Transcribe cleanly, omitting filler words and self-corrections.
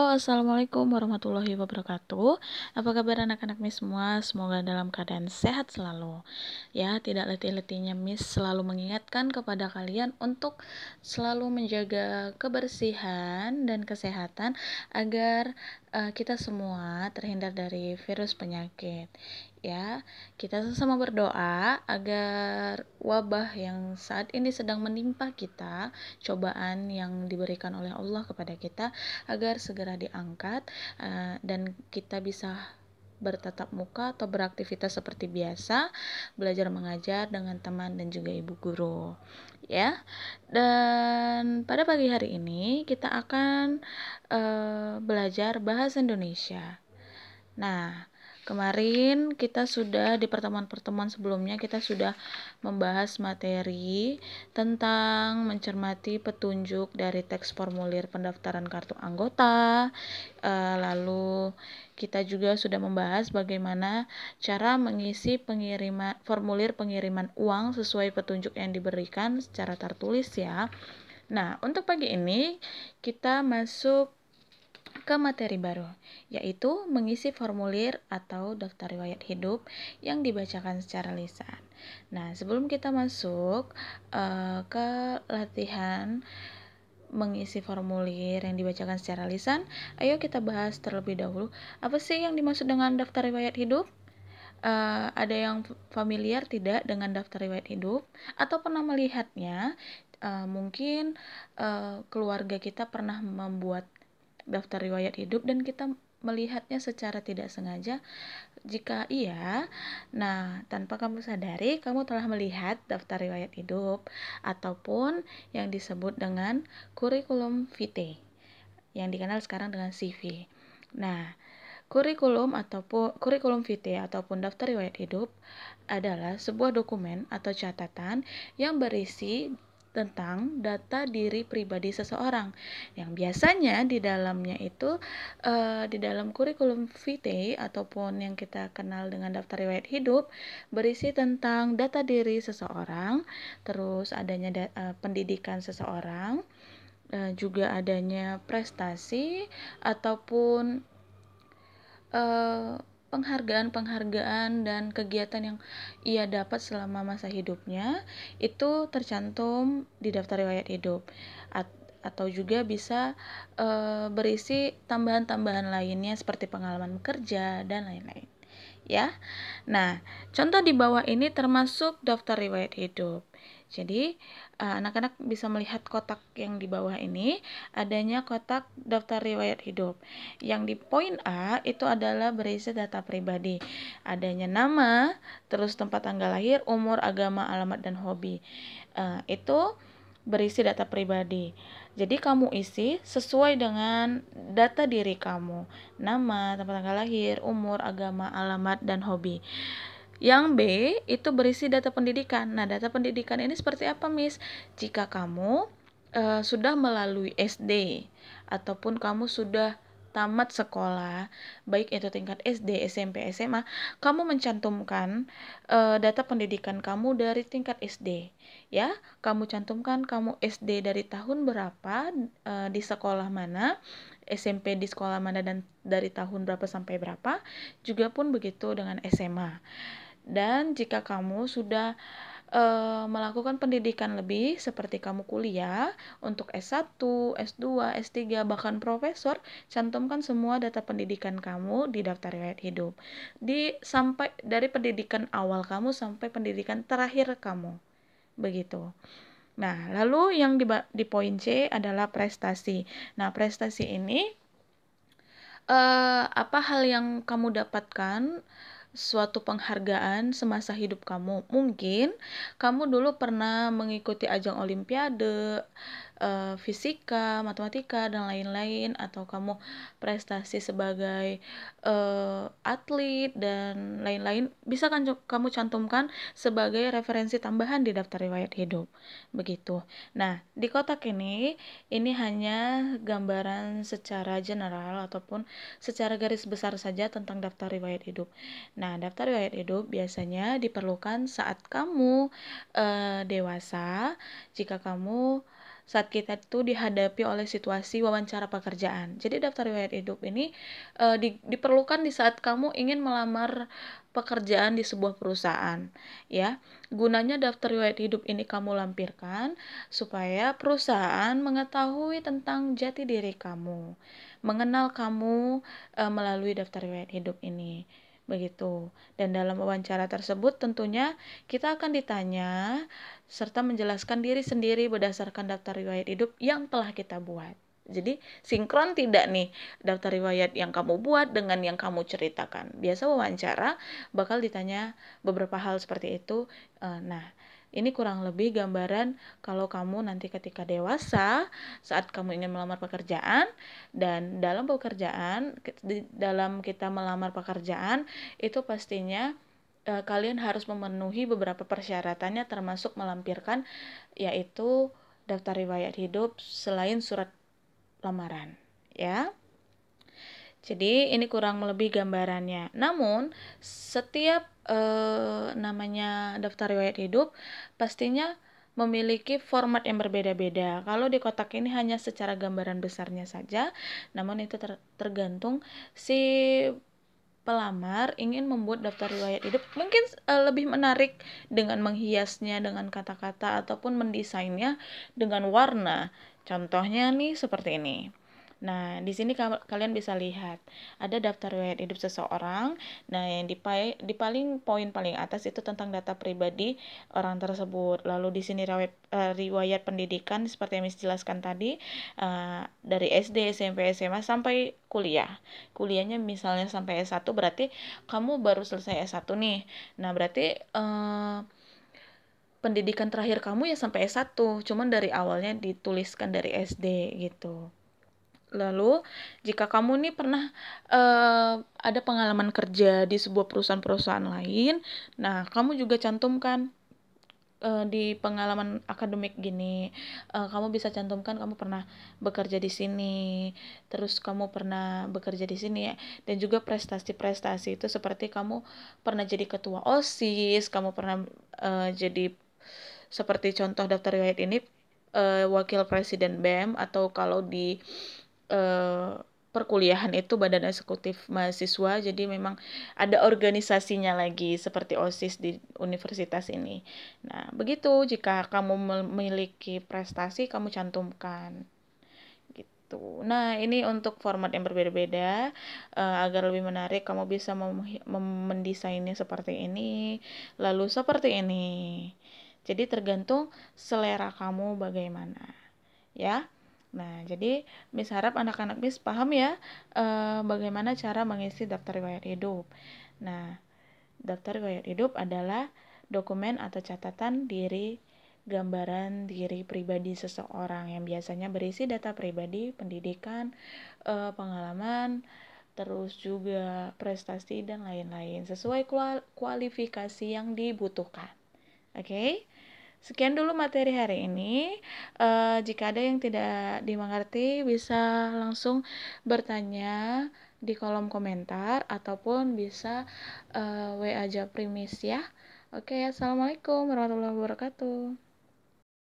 Assalamualaikum warahmatullahi wabarakatuh. Apa kabar anak-anak Miss semua? Semoga dalam keadaan sehat selalu. Ya, tidak letih-letihnya Miss selalu mengingatkan kepada kalian untuk selalu menjaga kebersihan dan kesehatan agar kita semua terhindar dari virus penyakit. Ya, kita sama berdoa agar wabah yang saat ini sedang menimpa kita, cobaan yang diberikan oleh Allah kepada kita, agar segera diangkat dan kita bisa bertatap muka atau beraktivitas seperti biasa, belajar mengajar dengan teman dan juga ibu guru. Ya, dan pada pagi hari ini kita akan belajar bahasa Indonesia. Nah, kemarin kita sudah di pertemuan-pertemuan sebelumnya kita sudah membahas materi tentang mencermati petunjuk dari teks formulir pendaftaran kartu anggota. Lalu kita juga sudah membahas bagaimana cara mengisi formulir pengiriman uang sesuai petunjuk yang diberikan secara tertulis ya. Nah, untuk pagi ini kita masuk ke materi baru, yaitu mengisi formulir atau daftar riwayat hidup yang dibacakan secara lisan. Nah, sebelum kita masuk ke latihan mengisi formulir yang dibacakan secara lisan, ayo kita bahas terlebih dahulu apa sih yang dimaksud dengan daftar riwayat hidup. Ada yang familiar tidak dengan daftar riwayat hidup atau pernah melihatnya? Mungkin keluarga kita pernah membuat daftar riwayat hidup dan kita melihatnya secara tidak sengaja. Jika iya, nah tanpa kamu sadari kamu telah melihat daftar riwayat hidup ataupun yang disebut dengan kurikulum vitae yang dikenal sekarang dengan CV. Nah, kurikulum vitae ataupun daftar riwayat hidup adalah sebuah dokumen atau catatan yang berisi tentang data diri pribadi seseorang, yang biasanya di dalamnya itu di dalam kurikulum vitae ataupun yang kita kenal dengan daftar riwayat hidup berisi tentang data diri seseorang, terus adanya pendidikan seseorang, juga adanya prestasi ataupun penghargaan dan kegiatan yang ia dapat selama masa hidupnya itu tercantum di daftar riwayat hidup, atau juga bisa berisi tambahan-tambahan lainnya seperti pengalaman bekerja dan lain-lain ya. Nah, contoh di bawah ini termasuk daftar riwayat hidup. Jadi, anak-anak bisa melihat kotak yang di bawah ini, adanya kotak daftar riwayat hidup. Yang di poin A itu adalah berisi data pribadi. Adanya nama, terus tempat tanggal lahir, umur, agama, alamat, dan hobi. Itu berisi data pribadi. Jadi kamu isi sesuai dengan data diri kamu. Nama, tempat tanggal lahir, umur, agama, alamat, dan hobi. Yang B itu berisi data pendidikan. Nah, data pendidikan ini seperti apa, Miss? Jika kamu sudah melalui SD ataupun kamu sudah tamat sekolah, baik itu tingkat SD, SMP, SMA, kamu mencantumkan data pendidikan kamu dari tingkat SD. Ya, kamu cantumkan kamu SD dari tahun berapa, di sekolah mana, SMP di sekolah mana, dan dari tahun berapa sampai berapa. Juga pun begitu dengan SMA. Dan jika kamu sudah melakukan pendidikan lebih seperti kamu kuliah untuk S1, S2, S3, bahkan profesor, cantumkan semua data pendidikan kamu di daftar riwayat hidup. Sampai dari pendidikan awal kamu sampai pendidikan terakhir kamu. Begitu. Nah, lalu yang di poin C adalah prestasi. Nah, prestasi ini apa hal yang kamu dapatkan, suatu penghargaan semasa hidup kamu. Mungkin kamu dulu pernah mengikuti ajang olimpiade, fisika, matematika, dan lain-lain, atau kamu prestasi sebagai atlet dan lain-lain, bisa kan kamu cantumkan sebagai referensi tambahan di daftar riwayat hidup. Begitu. Nah, di kotak ini hanya gambaran secara general ataupun secara garis besar saja tentang daftar riwayat hidup. Nah, daftar riwayat hidup biasanya diperlukan saat kamu dewasa, jika kamu saat kita itu dihadapi oleh situasi wawancara pekerjaan. Jadi daftar riwayat hidup ini diperlukan di saat kamu ingin melamar pekerjaan di sebuah perusahaan, ya. Gunanya daftar riwayat hidup ini kamu lampirkan supaya perusahaan mengetahui tentang jati diri kamu, mengenal kamu melalui daftar riwayat hidup ini. Begitu. Dan dalam wawancara tersebut tentunya kita akan ditanya serta menjelaskan diri sendiri berdasarkan daftar riwayat hidup yang telah kita buat. Jadi sinkron tidak nih daftar riwayat yang kamu buat dengan yang kamu ceritakan. Biasa wawancara bakal ditanya beberapa hal seperti itu. Nah, ini kurang lebih gambaran kalau kamu nanti ketika dewasa, saat kamu ingin melamar pekerjaan, dan dalam kita melamar pekerjaan, itu pastinya kalian harus memenuhi beberapa persyaratannya termasuk melampirkan yaitu daftar riwayat hidup selain surat lamaran, ya. Jadi ini kurang lebih gambarannya. Namun setiap namanya daftar riwayat hidup pastinya memiliki format yang berbeda-beda. Kalau di kotak ini hanya secara gambaran besarnya saja, namun itu tergantung si pelamar ingin membuat daftar riwayat hidup mungkin lebih menarik dengan menghiasnya dengan kata-kata ataupun mendesainnya dengan warna. Contohnya nih seperti ini. Nah, di sini kalian bisa lihat ada daftar riwayat hidup seseorang. Nah, yang di paling poin paling atas itu tentang data pribadi orang tersebut. Lalu di sini riwayat pendidikan seperti yang Miss jelaskan tadi, dari SD, SMP, SMA sampai kuliah. Kuliahnya misalnya sampai S1 berarti kamu baru selesai S1 nih. Nah, berarti pendidikan terakhir kamu ya sampai S1, cuman dari awalnya dituliskan dari SD gitu. Lalu, jika kamu nih pernah ada pengalaman kerja di sebuah perusahaan-perusahaan lain, nah kamu juga cantumkan di pengalaman akademik gini, kamu bisa cantumkan kamu pernah bekerja di sini, terus kamu pernah bekerja di sini ya, dan juga prestasi-prestasi itu seperti kamu pernah jadi ketua OSIS, kamu pernah jadi seperti contoh daftar riwayat ini wakil presiden BEM, atau kalau di perkuliahan itu badan eksekutif mahasiswa, jadi memang ada organisasinya lagi seperti OSIS di universitas ini. Nah, begitu jika kamu memiliki prestasi kamu cantumkan gitu. Nah, ini untuk format yang berbeda-beda agar lebih menarik kamu bisa mendesainnya seperti ini, lalu seperti ini. Jadi tergantung selera kamu bagaimana, ya. Nah, jadi Miss harap anak-anak Miss paham ya bagaimana cara mengisi daftar riwayat hidup. Nah, daftar riwayat hidup adalah dokumen atau catatan diri, gambaran diri pribadi seseorang yang biasanya berisi data pribadi, pendidikan, pengalaman, terus juga prestasi dan lain-lain sesuai kualifikasi yang dibutuhkan. Oke? Sekian dulu materi hari ini. Jika ada yang tidak dimengerti, bisa langsung bertanya di kolom komentar ataupun bisa WA Japrimis ya. Oke, assalamualaikum warahmatullahi wabarakatuh.